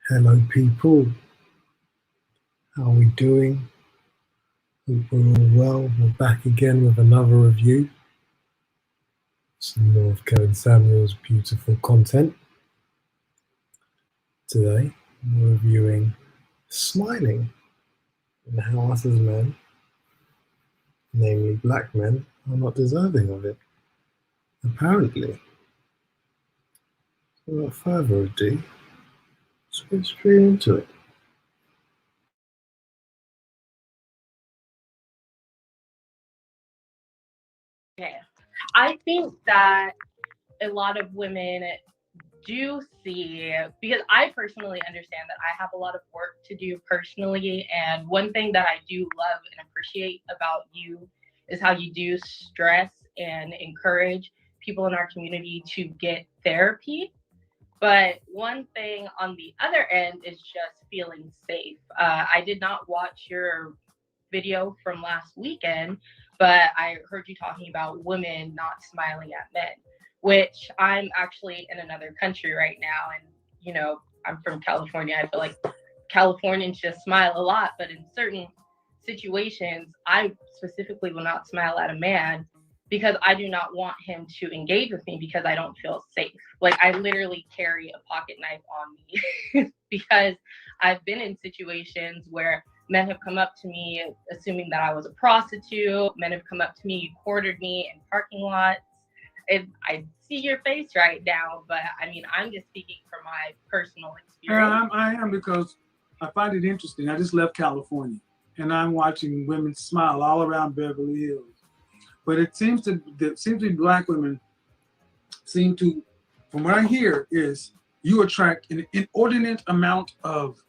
Hello, people. How are we doing? Hope we're all well. We're back again with another review. Some more of Kevin Samuel's beautiful content. Today, we're reviewing smiling and how us as men, namely black men, are not deserving of it. Apparently. So without further ado, let's get straight into it. Okay. I think that a lot of women do see, because I personally understand that I have a lot of work to do personally. And one thing that I do love and appreciate about you is how you do stress and encourage people in our community to get therapy. But one thing on the other end is just feeling safe. I did not watch your video from last weekend, but I heard you talking about women not smiling at men, which I'm actually in another country right now. And, you know, I'm from California. I feel like Californians just smile a lot, but in certain situations, I specifically will not smile at a man because I do not want him to engage with me because I don't feel safe. Like I literally carry a pocket knife on me because I've been in situations where men have come up to me assuming that I was a prostitute. Men have come up to me, cornered me in parking lots. I see your face right now, but I mean, I'm just speaking from my personal experience. I am because I find it interesting. I just left California, and I'm watching women smile all around Beverly Hills. But it seems to be black women seem to, from what I hear, is you attract an inordinate amount of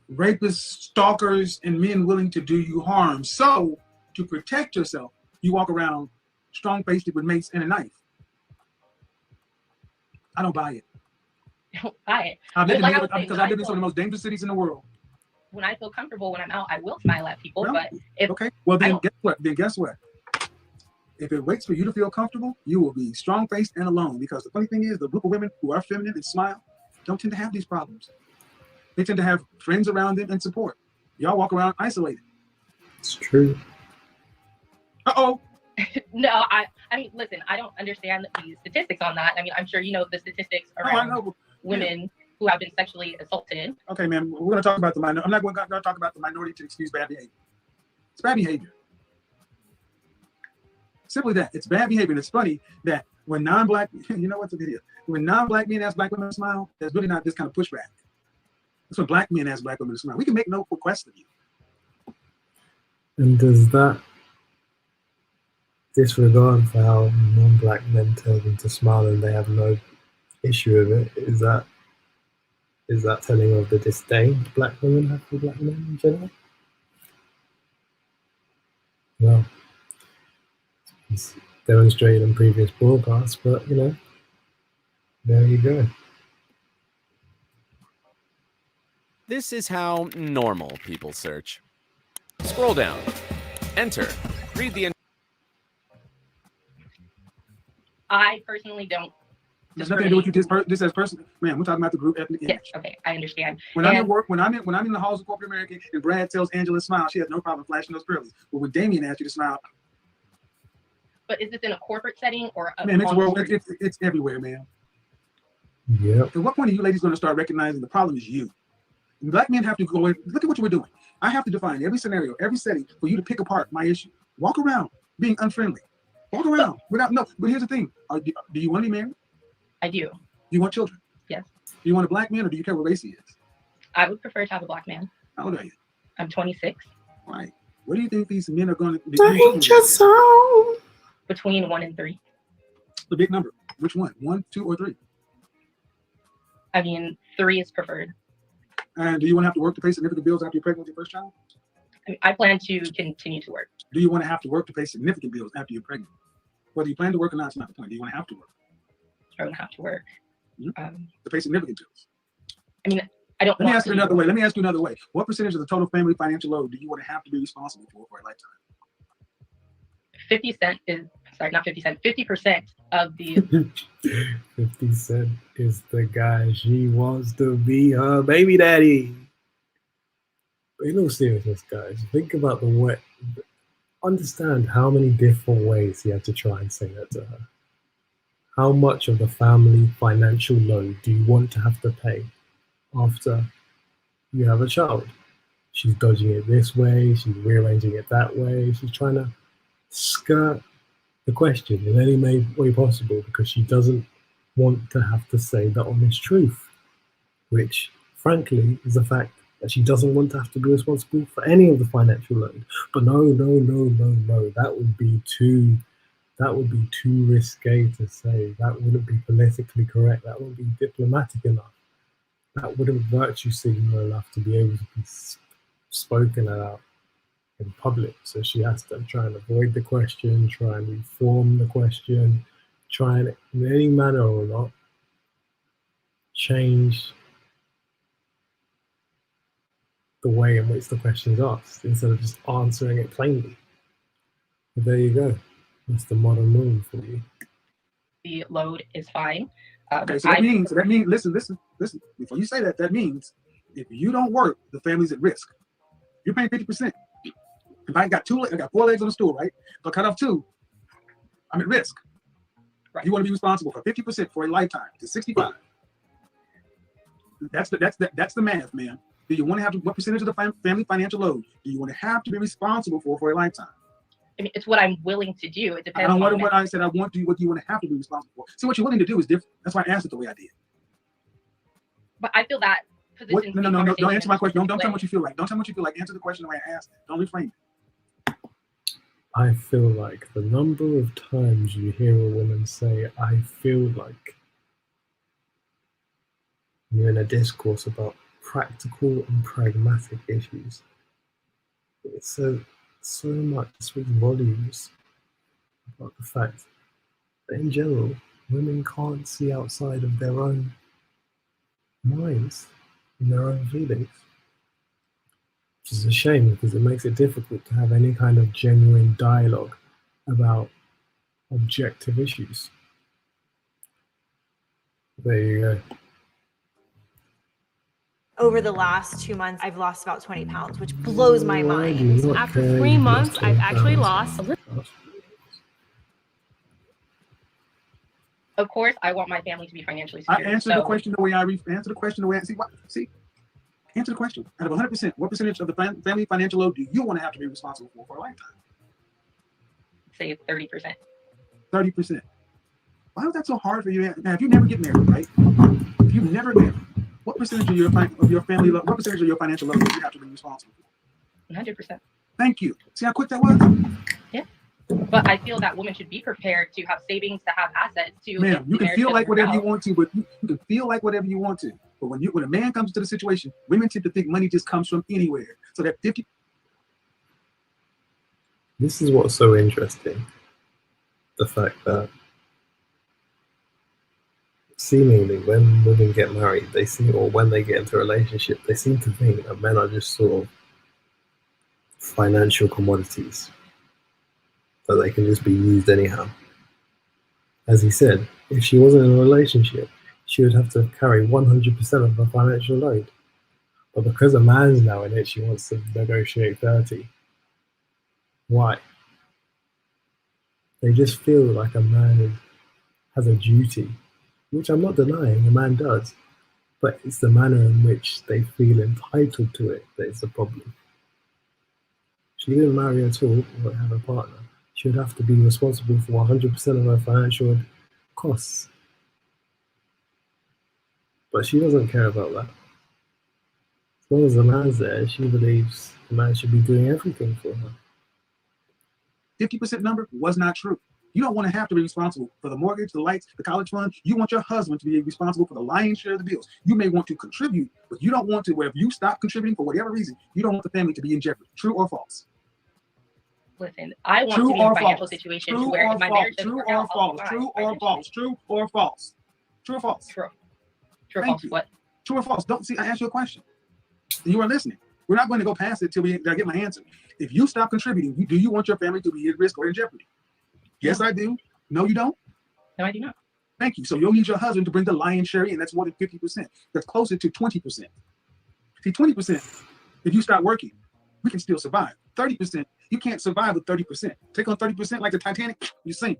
rapists, stalkers, and men willing to do you harm. So to protect yourself, you walk around strong-faced with mace and a knife. I don't buy it. I don't buy it. I've lived in some of the most dangerous cities in the world. When I feel comfortable when I'm out, I will smile at people. Well, but if guess what? If it waits for you to feel comfortable, you will be strong-faced and alone. Because the funny thing is, the group of women who are feminine and smile don't tend to have these problems. They tend to have friends around them and support. Y'all walk around isolated. It's true. Uh-oh. No, I mean, listen, I don't understand the statistics on that. I mean, I'm sure you know the statistics around women who have been sexually assaulted. Okay, man, we're going to talk about the minority. I'm not going to talk about the minority to excuse bad behavior. It's bad behavior. Simply that. It's bad behavior. And it's funny that when non-black, you know what's the video? When non-black men ask black women to smile, there's really not this kind of pushback. That's when black men ask black women to smile. We can make no request of you. And does that disregard for how non-black men tell them to smile and they have no issue with it? Is that telling of the disdain black women have for black men in general? Well, it's demonstrated in previous broadcasts, but you know, there you go. This is how normal people search. Scroll down, enter, read the. I personally don't. There's nothing to do with you. This as person, man. We're talking about the group ethnic image. Yes, okay, I understand. When I'm at work, when I'm in the halls of corporate America, and Brad tells Angela to smile, she has no problem flashing those curlies. But when Damien asks you to smile, but is this in a corporate setting or a man? It's everywhere, man. Yeah. At what point are you ladies going to start recognizing the problem is you? And black men have to go in. Look at what you were doing. I have to define every scenario, every setting for you to pick apart my issue. Walk around being unfriendly. Walk around without no. But here's the thing: do you want to be married? I do. Do you want children? Yes. Do you want a black man or do you care what race he is? I would prefer to have a black man. How old are you? I'm 26. Right. What do you think these men are going to be? Danger zone. Between 1 and 3. The big number. Which one? 1, 2, or 3? I mean, 3 is preferred. And do you want to have to work to pay significant bills after you're pregnant with your first child? I plan to continue to work. Do you want to have to work to pay significant bills after you're pregnant? Whether you plan to work or not, it's not the point. Do you want to have to work? I don't have to work. To pay significant bills. I mean, I don't. Let me ask you another way. What percentage of the total family financial load do you want to have to be responsible for a lifetime? 50% is, sorry, not 50 cent, 50% of the 50 Cent is the guy she wants to be her baby daddy. But in all seriousness, guys, think about the way, understand how many different ways he had to try and say that to her. How much of the family financial load do you want to have to pay after you have a child? She's dodging it this way, she's rearranging it that way, she's trying to skirt the question in any way possible because she doesn't want to have to say the honest truth, which frankly is the fact that she doesn't want to have to be responsible for any of the financial load. But no, that would be too risque to say. That wouldn't be politically correct, that wouldn't be diplomatic enough, that wouldn't virtue signal enough to be able to be spoken about in public. So she has to try and avoid the question, try and reform the question, try and in any manner or not change the way in which the question is asked instead of just answering it plainly. But there you go. That's the modern woman for you. The load is fine. Okay, so that means, listen. Before you say that, that means if you don't work, the family's at risk. You're paying 50%. If I got 4 legs on the stool, right? If I cut off 2, I'm at risk. Right. You want to be responsible for 50% for a lifetime to 65. That's the math, man. Do you want to have to, what percentage of the family financial load do you want to have to be responsible for a lifetime? I mean, it's what I'm willing to do. It depends. I don't want what I said. I want to do what you want to have to be responsible for. See, what you're willing to do is different. That's why I asked it the way I did. But I feel that position. No. Don't answer my question. Don't tell me what you feel like. Don't tell me what you feel like. Answer the question the way I asked. Don't reframe it. I feel like the number of times you hear a woman say, I feel like, you're in a discourse about practical and pragmatic issues. It says so much, it speaks volumes about the fact that in general, women can't see outside of their own minds and their own feelings. Which is a shame because it makes it difficult to have any kind of genuine dialogue about objective issues. There you go. Over the last 2 months, I've lost about 20 pounds, which blows my mind. After 3 months, I've actually lost a little. Of course, I want my family to be financially secure. I answered the question the way I answered the question the way I see. Answer the question. Out of 100%, what percentage of the family financial load do you want to have to be responsible for a lifetime? Say 30%. 30%. Why is that so hard for you? Now, if you never get married, right? If you never married, what percentage of your family, what percentage of your financial load do you have to be responsible for? 100%. Thank you. See how quick that was? Yeah. But I feel that women should be prepared to have savings, to have assets, to. Ma'am, you can feel like whatever you want to, but you can feel like whatever you want to. But when a man comes to the situation, women tend to think money just comes from anywhere. So that 50. This is what's so interesting. The fact that seemingly when women get married, they seem, or when they get into a relationship, they seem to think that men are just sort of financial commodities, that they can just be used anyhow. As he said, if she wasn't in a relationship, she would have to carry 100% of the financial load. But because a man's now in it, she wants to negotiate 30. Why? They just feel like a man has a duty, which I'm not denying, a man does, but it's the manner in which they feel entitled to it that is the problem. She didn't marry at all or have a partner. She would have to be responsible for 100% of her financial costs. But she doesn't care about that. As long as the man's there, she believes the man should be doing everything for her. 50% number was not true. You don't want to have to be responsible for the mortgage, the lights, the college fund. You want your husband to be responsible for the lion's share of the bills. You may want to contribute, but you don't want to, where if you stop contributing for whatever reason, you don't want the family to be in jeopardy. True or false? Listen, I want to be in a financial situation where if my marriage doesn't work out, True or false? True or false? True or false? True. True or false? What? True or false? Don't see. I asked you a question. You are listening. We're not going to go past it till I get my answer. If you stop contributing, do you want your family to be at risk or in jeopardy? Yes, I do. No, you don't? No, I do not. Thank you. So you'll need your husband to bring the lion's share in. That's more than 50%. That's closer to 20%. See, 20%, if you start working, we can still survive. 30%, you can't survive with 30%. Take on 30% like the Titanic, you sink.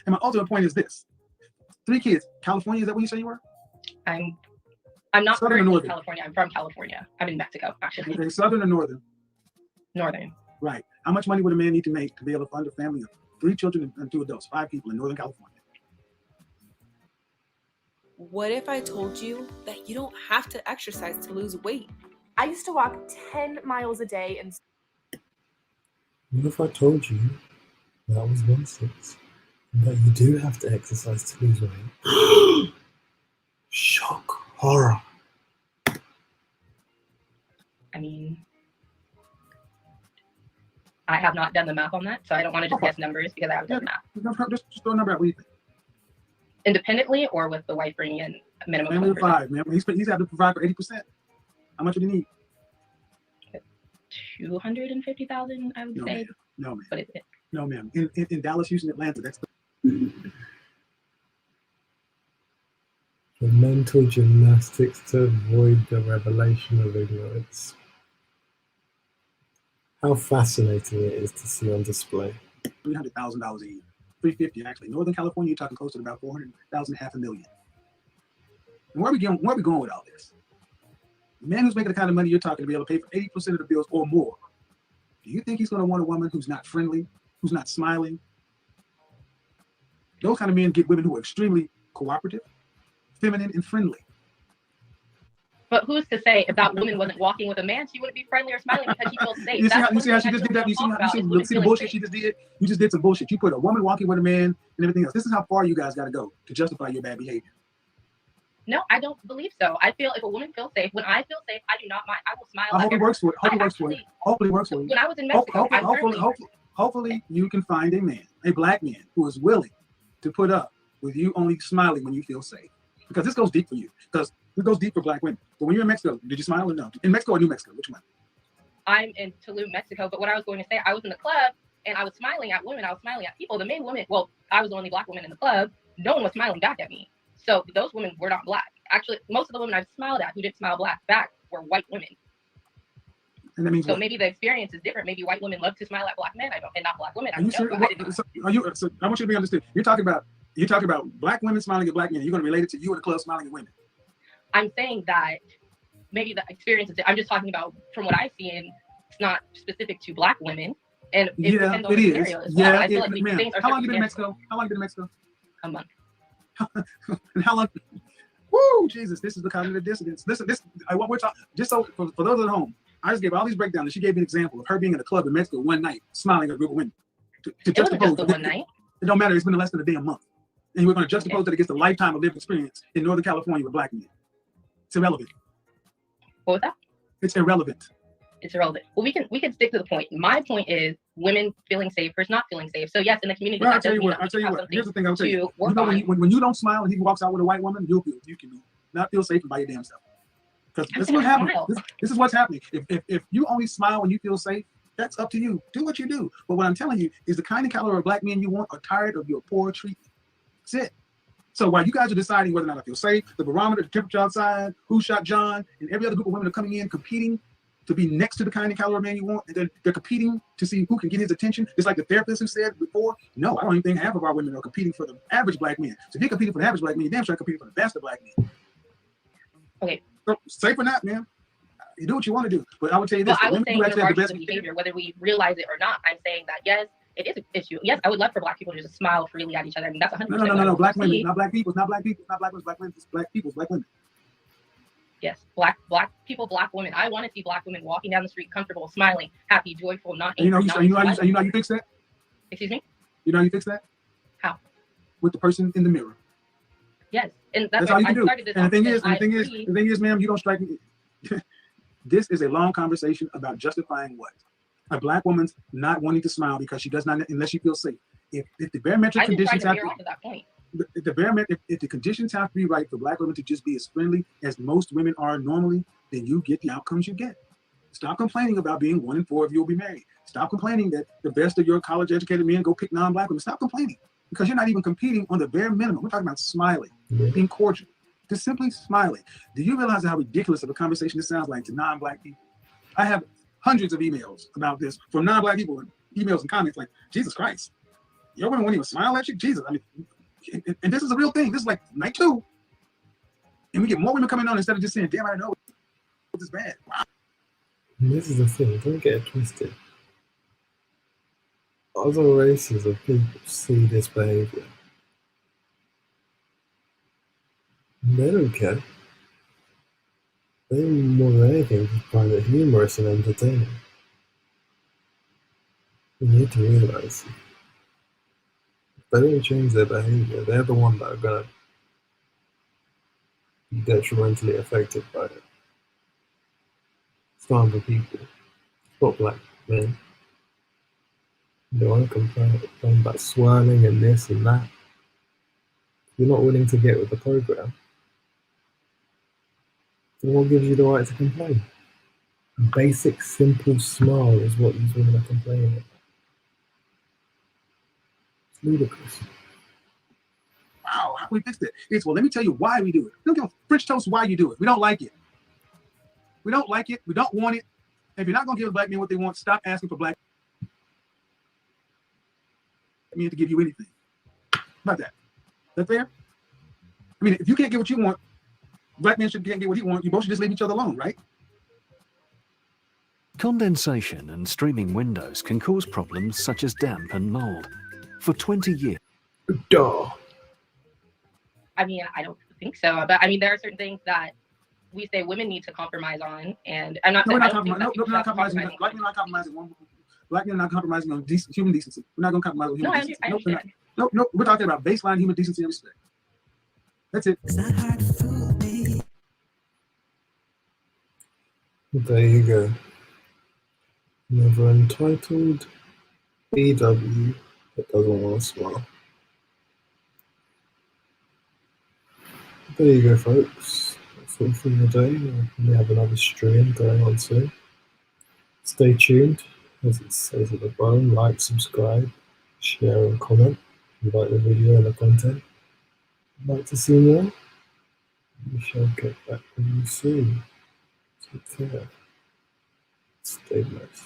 And my ultimate point is this. 3 kids. California, is that where you say you were? I'm not Southern or currently in northern? California. I'm from California. I'm in Mexico, actually. Okay, southern or northern? Northern. Right. How much money would a man need to make to be able to fund a family of 3 children and 2 adults, 5 people in Northern California? What if I told you that you don't have to exercise to lose weight? I used to walk 10 miles a day and What if I told you that was 1/6 and that you do have to exercise to lose weight? Shock, horror. I mean, I have not done the math on that, so I don't want to just guess numbers because I haven't done the math. Just throw a number out. What do you think? Independently or with the wife bringing in a minimum Family of of 5, man. He's had to provide for 80%. How much would he need? 250,000, I would No, say. ma'am. No, ma'am. What is it? No, ma'am. In Dallas, Houston, Atlanta, that's the mental gymnastics to avoid the revelation of ignorance. How fascinating it is to see on display. $300,000 a year. 350 actually. Northern California, you're talking close to about 400,000, half a million. And where are we going with all this? The man who's making the kind of money you're talking to be able to pay for 80% of the bills or more. Do you think he's going to want a woman who's not friendly, who's not smiling? Those kind of men get women who are extremely cooperative, feminine, and friendly. But who's to say if that woman wasn't walking with a man, she wouldn't be friendly or smiling because she feels safe? You see how she just did that? You see the bullshit she just did? You just did some bullshit. You put a woman walking with a man and everything else. This is how far you guys got to go to justify your bad behavior. No, I don't believe so. I feel if a woman feels safe, when I feel safe, I do not mind. I will smile. I hope it works for you. Hopefully it works for you. When I was in Mexico, Hopefully you can find a man, a black man, who is willing to put up with you only smiling when you feel safe. Because this goes deep for you. Because it goes deep for black women. But when you're in Mexico, did you smile or no? In Mexico or New Mexico? Which one? I'm in Tulum, Mexico. But what I was going to say, I was in the club and I was smiling at women. I was smiling at people. The main women, well, I was the only black woman in the club. No one was smiling back at me. So those women were not black. Actually, most of the women I've smiled at who didn't smile back were white women. And that means so what? Maybe the experience is different. Maybe white women love to smile at black men. And not black women. Are you serious? I want you to be understood. You're talking about black women smiling at black men. You're going to relate it to you in the club smiling at women. I'm saying that maybe the experience is. I'm just talking about from what I've seen. It's not specific to black women, and it depends on the scenario as well. I feel like these things are. How long you been in Mexico? How long you been in Mexico? A month. And how long? Woo, Jesus! This is the cognitive dissonance. This. What we're talking. Just so for those at home, I just gave all these breakdowns. And she gave me an example of her being in a club in Mexico one night, smiling at a group of women. To juxtapose the one night. It don't matter. It's been less than a damn month, and we're going to juxtapose that against the lifetime of lived experience in Northern California with black men. It's irrelevant. What was that? It's irrelevant. It's irrelevant. Well, we can stick to the point. My point is women feeling safe versus not feeling safe. So yes, in the community. Well, I'll tell you what. Here's the thing I'll tell you. When you don't smile and he walks out with a white woman, you can not feel safe by your damn self. Because this is what happens. This is what's happening. If you only smile when you feel safe, that's up to you. Do what you do. But what I'm telling you is the kind of caliber of black men you want are tired of your poor treatment. That's it. So while you guys are deciding whether or not I feel safe, the barometer, the temperature outside, who shot John, and every other group of women are coming in competing to be next to the kind of caliber man you want, and then they're competing to see who can get his attention. It's like the therapist who said before, no, I don't even think half of our women are competing for the average black man. So if you're competing for the average black man, you're damn sure competing for the best of black men. Okay. So safe or not, man, you do what you want to do. But I would tell you this. Well, I was saying in regards to the behavior, whether we realize it or not, I'm saying that yes, it is an issue. Yes, I would love for black people to just smile freely at each other. I mean, that's 100%. No. Black women, not black people, not black people, not black women, black women, black people, black women. Yes, black people, black women. I want to see black women walking down the street, comfortable, smiling, happy, joyful, not angry. You know how you fix that? Excuse me? You know how you fix that? How? With the person in the mirror. Yes, and that's how you can do. And the thing is, ma'am, you don't strike me. This is a long conversation about justifying what? A black woman's not wanting to smile because she does not, unless she feels safe. If the barometric conditions have to, that point. If the conditions have to be right for black women to just be as friendly as most women are normally, then you get the outcomes you get. Stop complaining about being 1 in 4 of you will be married. Stop complaining that the best of your college-educated men go pick non-black women. Stop complaining, because you're not even competing on the bare minimum. We're talking about smiling, being cordial, just simply smiling. Do you realize how ridiculous of a conversation this sounds like to non-black people? I have hundreds of emails about this from non-black people, and emails and comments like, Jesus Christ, your women won't even smile at you? Jesus, I mean, and this is a real thing. This is like night 2. And we get more women coming on instead of just saying, damn, I know this is bad. Wow. And this is the thing, don't get it twisted. Other races of people see this behavior. They don't care. They more than anything just find it humorous and entertaining. You need to realize if they don't change their behavior, they're the one that are gonna be detrimentally affected by it. It's not other people. It's not black men. They want to complain about swirling and this and that. You're not willing to get with the program. Then what gives you the right to complain? A basic, simple smile is what these women are complaining about. It's ludicrous. Wow, how can we fix it? It's, well, let me tell you why we do it. We don't give a French toast why you do it. We don't like it. We don't like it. We don't want it. If you're not going to give black men what they want, stop asking for black men to give you anything. How about that? Is that fair? I mean, if you can't get what you want, black men can't get what he wants, you both should just leave each other alone, right? Condensation and streaming windows can cause problems such as damp and mold. For 20 years. Duh. I mean, I don't think so. But I mean, there are certain things that we say women need to compromise on, and I'm not. No, we're not I don't think compromising. that No, we're not people compromising. should Black men are not compromising. Black men are not compromising on human decency. We're not going to compromise on human decency. I understand. No, we're talking about baseline human decency and respect. That's it. There you go. Another entitled BW that doesn't want to smile. There you go, folks. That's all for the day. We have another stream going on soon. Stay tuned, as it says at the bottom. Like, subscribe, share, and comment if you like the video and the content. If you'd like to see more, we shall get back with you soon. Take care. Stay blessed.